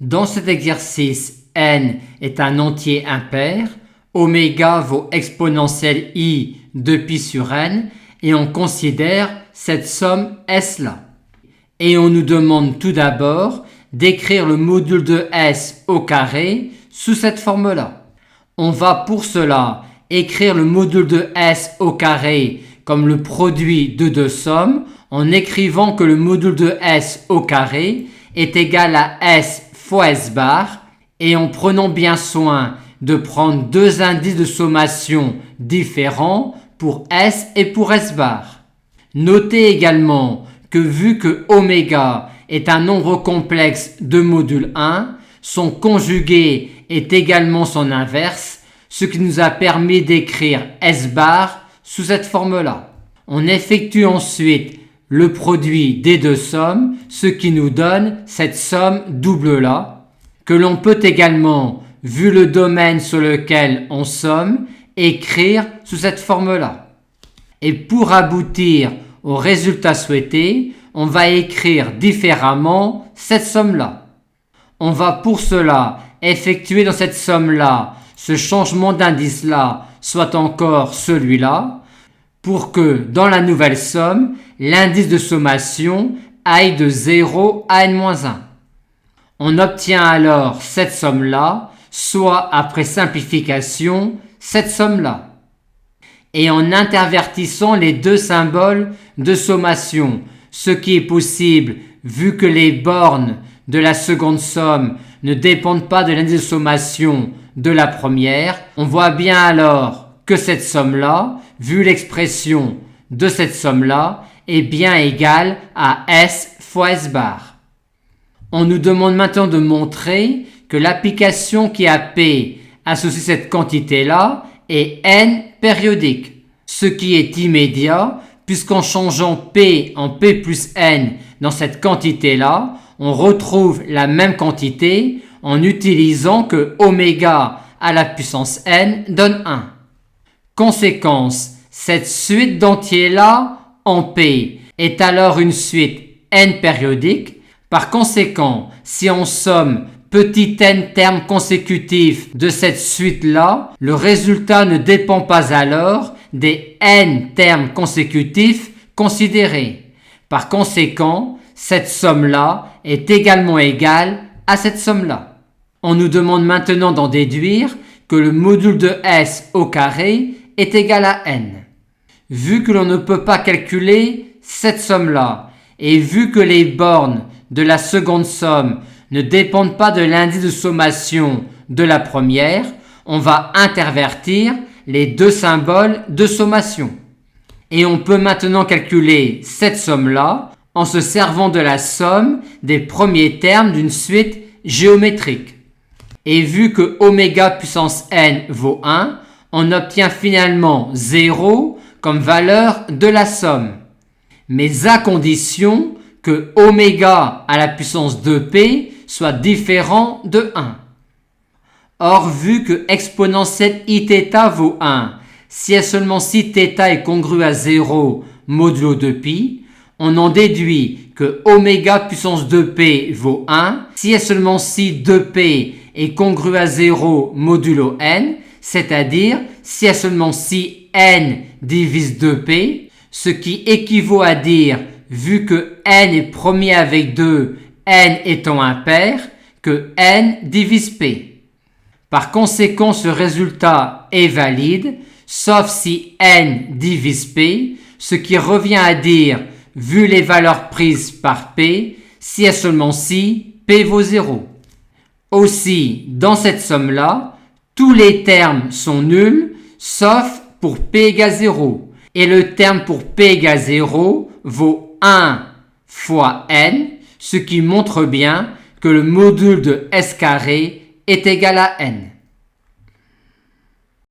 Dans cet exercice, n est un entier impair, oméga vaut exponentielle i de pi sur n et on considère cette somme S-là. Et on nous demande tout d'abord d'écrire le module de S au carré sous cette forme-là. On va pour cela écrire le module de S au carré comme le produit de deux sommes en écrivant que le module de S au carré est égal à S fois S bar et en prenant bien soin de prendre deux indices de sommation différents pour S et pour S bar. Notez également que vu que oméga est un nombre complexe de module 1, son conjugué est également son inverse, ce qui nous a permis d'écrire S bar sous cette forme-là. On effectue ensuite le produit des deux sommes, ce qui nous donne cette somme double-là, que l'on peut également, vu le domaine sur lequel on somme, écrire sous cette forme-là. Et pour aboutir au résultat souhaité, on va écrire différemment cette somme-là. On va pour cela effectuer dans cette somme-là ce changement d'indice-là soit encore celui-là, pour que dans la nouvelle somme, l'indice de sommation aille de 0 à n-1. On obtient alors cette somme-là, soit après simplification, cette somme-là. Et en intervertissant les deux symboles de sommation, ce qui est possible vu que les bornes de la seconde somme ne dépendent pas de l'indice de sommation de la première, on voit bien alors que cette somme-là, vu l'expression de cette somme-là, est bien égale à S fois S bar. On nous demande maintenant de montrer que l'application qui a P associe cette quantité-là est n périodique, ce qui est immédiat puisqu'en changeant P en P plus n dans cette quantité-là, on retrouve la même quantité en utilisant que oméga à la puissance n donne 1. Conséquence, cette suite d'entiers-là en P est alors une suite n périodique. Par conséquent, si on somme petit n termes consécutifs de cette suite-là, le résultat ne dépend pas alors des n termes consécutifs considérés. Par conséquent, cette somme-là est également égale à cette somme-là. On nous demande maintenant d'en déduire que le module de S au carré est égal à n. Vu que l'on ne peut pas calculer cette somme-là, et vu que les bornes de la seconde somme ne dépendent pas de l'indice de sommation de la première, on va intervertir les deux symboles de sommation. Et on peut maintenant calculer cette somme-là en se servant de la somme des premiers termes d'une suite géométrique. Et vu que oméga puissance n vaut 1, on obtient finalement 0 comme valeur de la somme. Mais à condition que oméga à la puissance 2p soit différent de 1. Or, vu que exponentielle iθ vaut 1, si et seulement si θ est congru à 0 modulo 2π, on en déduit que oméga puissance 2p vaut 1, si et seulement si 2p est congru à 0 modulo n, c'est-à-dire si et seulement si n divise 2p, ce qui équivaut à dire, vu que n est premier avec 2, n étant impair, que n divise p. Par conséquent, ce résultat est valide, sauf si n divise p, ce qui revient à dire, vu les valeurs prises par p, si et seulement si p vaut 0. Aussi, dans cette somme-là, tous les termes sont nuls, sauf pour p égale 0. Et le terme pour p égale 0 vaut 1 fois n, ce qui montre bien que le module de S carré est égal à n.